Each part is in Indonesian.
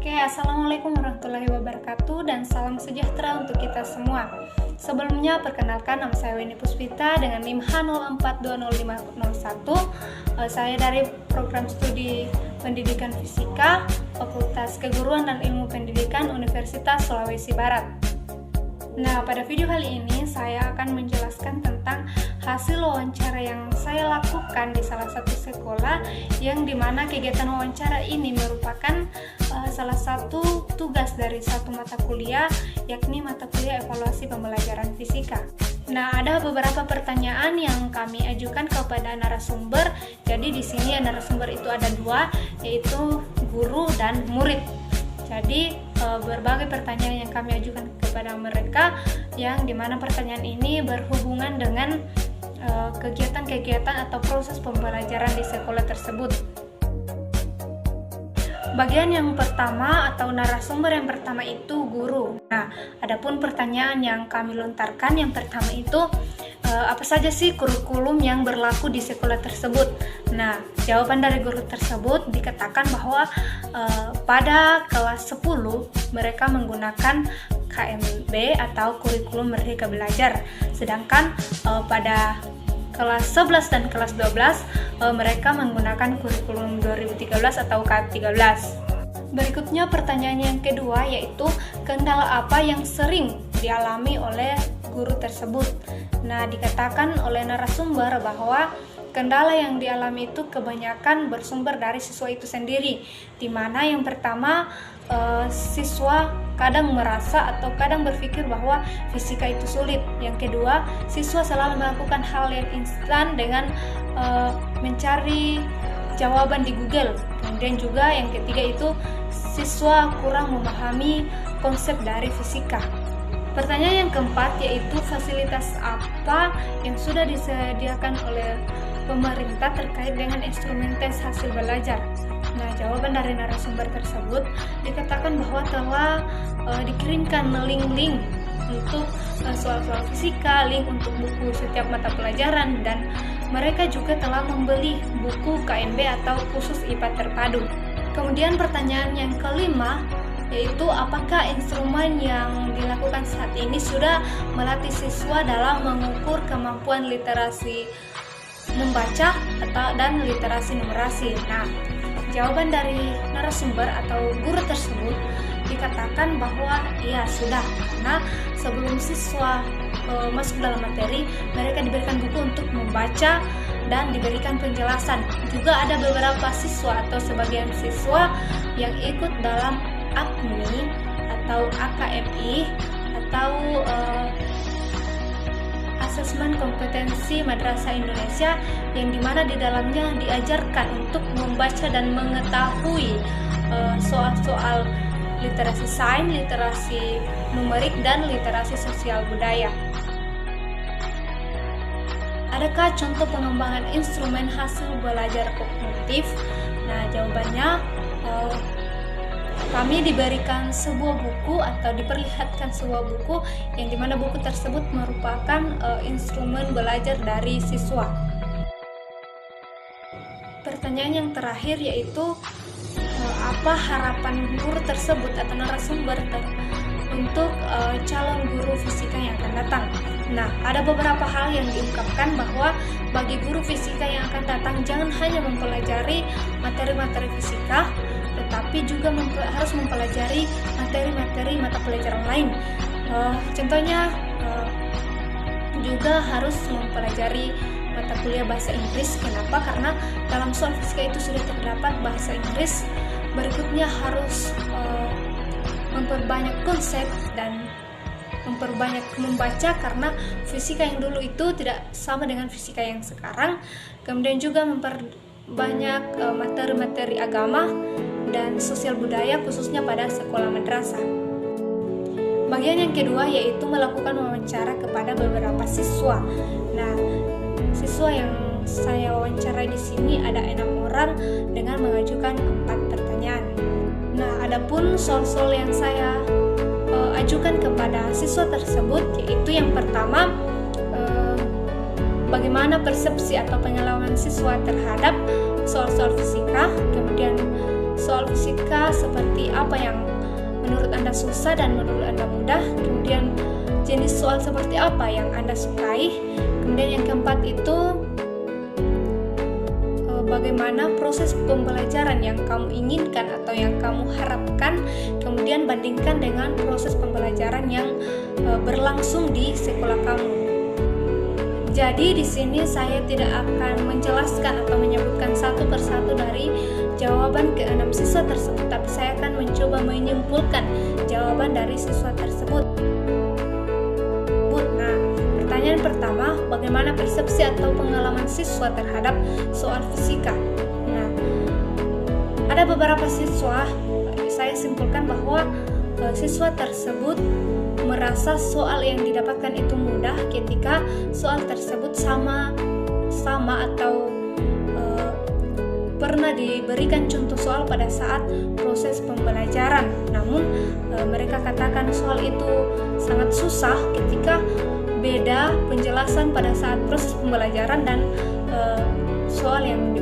Oke, Assalamualaikum warahmatullahi wabarakatuh dan salam sejahtera untuk kita semua. Sebelumnya, perkenalkan nama saya Weni Puspita dengan NIM H042051. Saya dari Program Studi Pendidikan Fisika, Fakultas Keguruan dan Ilmu Pendidikan Universitas Sulawesi Barat. Nah, pada video kali ini saya akan menjelaskan tentang hasil wawancara yang saya lakukan di salah satu sekolah, yang dimana kegiatan wawancara ini merupakan salah satu tugas dari satu mata kuliah, yakni mata kuliah evaluasi pembelajaran fisika. Nah, ada beberapa pertanyaan yang kami ajukan kepada narasumber. Jadi di sini narasumber itu ada dua, yaitu guru dan murid. Jadi berbagai pertanyaan yang kami ajukan kepada mereka, yang dimana pertanyaan ini berhubungan dengan kegiatan-kegiatan atau proses pembelajaran di sekolah tersebut. Bagian yang pertama atau narasumber yang pertama itu guru. Nah, adapun pertanyaan yang kami lontarkan yang pertama itu apa saja sih kurikulum yang berlaku di sekolah tersebut? Nah, jawaban dari guru tersebut dikatakan bahwa pada kelas 10 mereka menggunakan KMB atau kurikulum Merdeka Belajar. Sedangkan pada kelas 11 dan kelas 12 mereka menggunakan kurikulum 2013 atau K13. Berikutnya pertanyaan yang kedua, yaitu kendala apa yang sering dialami oleh guru tersebut. Nah, dikatakan oleh narasumber bahwa kendala yang dialami itu kebanyakan bersumber dari siswa itu sendiri, di mana yang pertama siswa kadang merasa atau kadang berpikir bahwa fisika itu sulit. Yang kedua, siswa selalu melakukan hal yang instan dengan mencari jawaban di Google. Kemudian juga yang ketiga itu siswa kurang memahami konsep dari fisika. Pertanyaan yang keempat, yaitu fasilitas apa yang sudah disediakan oleh pemerintah terkait dengan instrumen tes hasil belajar. Nah, jawaban dari narasumber tersebut dikatakan bahwa telah dikirimkan link-link untuk soal-soal fisika, link untuk buku setiap mata pelajaran, dan mereka juga telah membeli buku KMB atau khusus IPA terpadu. Kemudian pertanyaan yang kelima, yaitu apakah instrumen yang dilakukan saat ini sudah melatih siswa dalam mengukur kemampuan literasi membaca dan literasi numerasi. Nah, jawaban dari narasumber atau guru tersebut dikatakan bahwa iya sudah, karena sebelum siswa masuk dalam materi, mereka diberikan buku untuk membaca dan diberikan penjelasan. Juga ada beberapa siswa atau sebagian siswa yang ikut dalam AKMI atau AKMI atau Asesmen Kompetensi Madrasah Indonesia, yang dimana di dalamnya diajarkan untuk membaca dan mengetahui soal-soal literasi sains, literasi numerik, dan literasi sosial budaya. Adakah contoh pengembangan instrumen hasil belajar kognitif? Nah, jawabannya kami diberikan sebuah buku atau diperlihatkan sebuah buku, yang dimana buku tersebut merupakan instrumen belajar dari siswa. Pertanyaan yang terakhir, yaitu apa harapan guru tersebut atau narasumber untuk calon guru fisika yang akan datang. Nah, ada beberapa hal yang diungkapkan bahwa bagi guru fisika yang akan datang, jangan hanya mempelajari materi-materi fisika, tetapi juga harus mempelajari materi-materi mata pelajaran lain. Contohnya juga harus mempelajari mata kuliah bahasa Inggris. Kenapa? Karena dalam soal fisika itu sudah terdapat bahasa Inggris. Berikutnya harus memperbanyak konsep dan memperbanyak membaca, karena fisika yang dulu itu tidak sama dengan fisika yang sekarang. Kemudian juga memperbanyak materi-materi agama dan sosial budaya, khususnya pada sekolah madrasah. Bagian yang kedua, yaitu melakukan wawancara kepada beberapa siswa. Nah, siswa yang saya wawancarai di sini ada 6 orang dengan mengajukan 4 pertanyaan. Nah, adapun soal-soal yang saya ajukan kepada siswa tersebut, yaitu yang pertama, bagaimana persepsi atau pengalaman siswa terhadap soal-soal fisika. Kemudian soal fisika seperti apa yang menurut Anda susah dan menurut Anda mudah. Kemudian jenis soal seperti apa yang Anda sukai. Kemudian yang keempat itu bagaimana proses pembelajaran yang kamu inginkan atau yang kamu harapkan, kemudian bandingkan dengan proses pembelajaran yang berlangsung di sekolah kamu. Jadi di sini saya tidak akan menjelaskan atau menyebutkan satu persatu dari jawaban ke-6 siswa tersebut, tapi saya akan mencoba menyimpulkan jawaban dari siswa tersebut. Nah, pertanyaan pertama, bagaimana persepsi atau pengalaman siswa terhadap soal fisika? Nah, ada beberapa siswa, saya simpulkan bahwa siswa tersebut merasa soal yang didapatkan itu mudah ketika soal tersebut sama atau pernah diberikan contoh soal pada saat proses pembelajaran. Namun mereka katakan soal itu sangat susah ketika beda penjelasan pada saat proses pembelajaran dan soal yang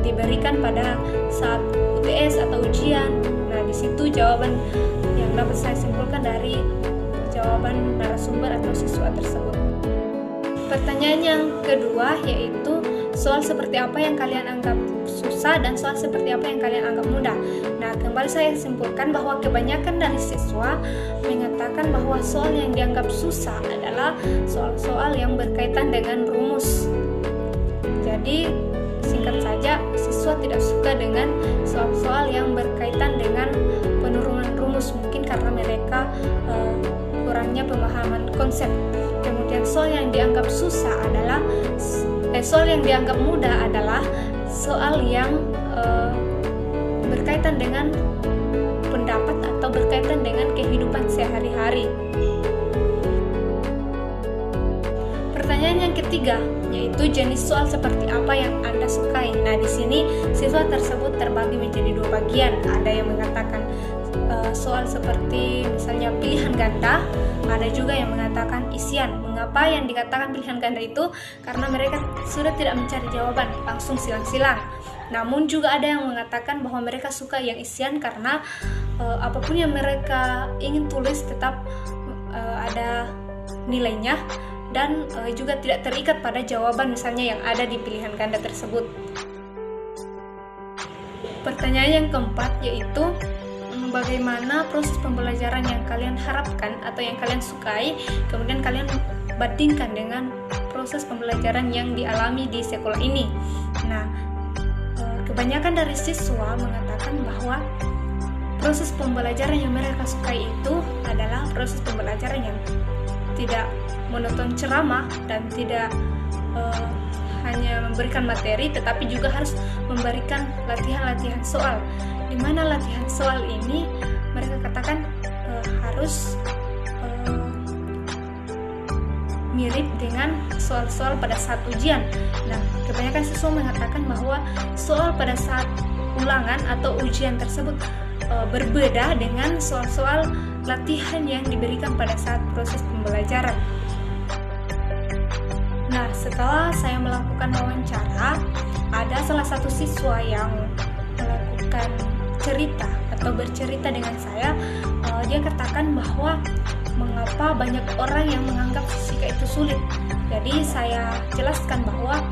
diberikan pada saat UTS atau ujian. Nah, di situ jawaban yang dapat saya simpulkan dari jawaban narasumber atau siswa tersebut. Pertanyaan yang kedua yaitu soal seperti apa yang kalian anggap susah dan soal seperti apa yang kalian anggap mudah. Nah, kembali saya simpulkan bahwa kebanyakan dari siswa mengatakan bahwa soal yang dianggap susah adalah soal-soal yang berkaitan dengan rumus. Jadi, singkat saja, siswa tidak suka dengan soal-soal yang berkaitan dengan penurunan rumus, mungkin karena mereka kurangnya pemahaman konsep. Kemudian soal yang dianggap susah adalah soal yang dianggap mudah adalah soal yang berkaitan dengan pendapat atau berkaitan dengan kehidupan sehari-hari. Pertanyaan yang ketiga yaitu jenis soal seperti apa yang Anda sukai. Nah, di sini siswa tersebut terbagi menjadi dua bagian. Ada yang mengatakan soal seperti misalnya pilihan ganda, ada juga yang mengatakan isian. Mengapa yang dikatakan pilihan ganda itu? Karena mereka sudah tidak mencari jawaban, langsung silang-silang. Namun juga ada yang mengatakan bahwa mereka suka yang isian karena apapun yang mereka ingin tulis tetap ada nilainya dan juga tidak terikat pada jawaban misalnya yang ada di pilihan ganda tersebut. Pertanyaan yang keempat yaitu bagaimana proses pembelajaran yang kalian harapkan atau yang kalian sukai, kemudian kalian bandingkan dengan proses pembelajaran yang dialami di sekolah ini. Nah, kebanyakan dari siswa mengatakan bahwa proses pembelajaran yang mereka sukai itu adalah proses pembelajaran yang tidak monoton ceramah dan tidak hanya memberikan materi, tetapi juga harus memberikan latihan-latihan soal. Di mana latihan soal ini mereka katakan harus mirip dengan soal-soal pada saat ujian. Nah, kebanyakan siswa mengatakan bahwa soal pada saat ulangan atau ujian tersebut berbeda dengan soal-soal latihan yang diberikan pada saat proses pembelajaran. Nah, setelah saya melakukan wawancara, ada salah satu siswa yang melakukan cerita atau bercerita dengan saya. Dia katakan bahwa mengapa banyak orang yang menganggap fisika itu sulit. Jadi saya jelaskan bahwa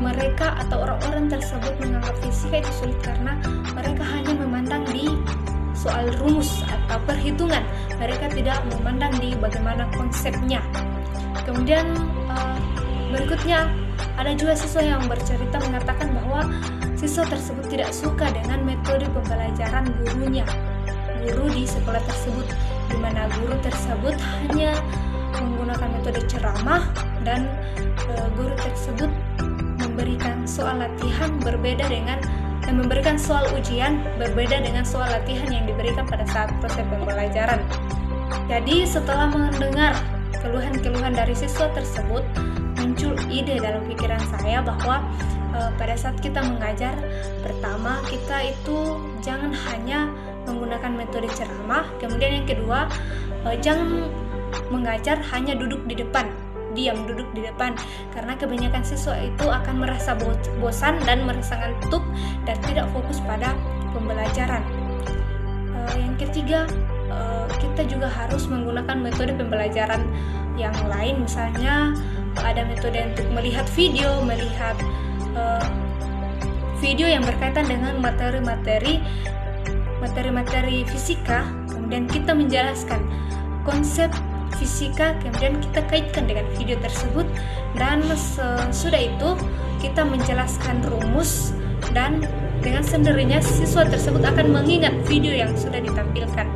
mereka atau orang-orang tersebut menganggap fisika itu sulit karena mereka hanya memandang di soal rumus atau perhitungan. Mereka tidak memandang di bagaimana konsepnya. Kemudian berikutnya ada juga siswa yang bercerita mengatakan bahwa siswa tersebut tidak suka dengan metode pembelajaran guru di sekolah tersebut, di mana guru tersebut hanya menggunakan metode ceramah dan guru tersebut memberikan soal latihan berbeda dengan memberikan soal ujian berbeda dengan soal latihan yang diberikan pada saat proses pembelajaran. Jadi setelah mendengar keluhan-keluhan dari siswa tersebut, muncul ide dalam pikiran saya bahwa pada saat kita mengajar, pertama kita itu jangan hanya menggunakan metode ceramah, kemudian yang kedua jangan mengajar hanya duduk di depan, diam duduk di depan, karena kebanyakan siswa itu akan merasa bosan dan merasa ngantuk dan tidak fokus pada pembelajaran. Yang ketiga, kita juga harus menggunakan metode pembelajaran yang lain, misalnya ada metode untuk melihat video yang berkaitan dengan materi-materi fisika, kemudian kita menjelaskan konsep fisika, kemudian kita kaitkan dengan video tersebut, dan sesudah itu kita menjelaskan rumus, dan dengan sendirinya siswa tersebut akan mengingat video yang sudah ditampilkan.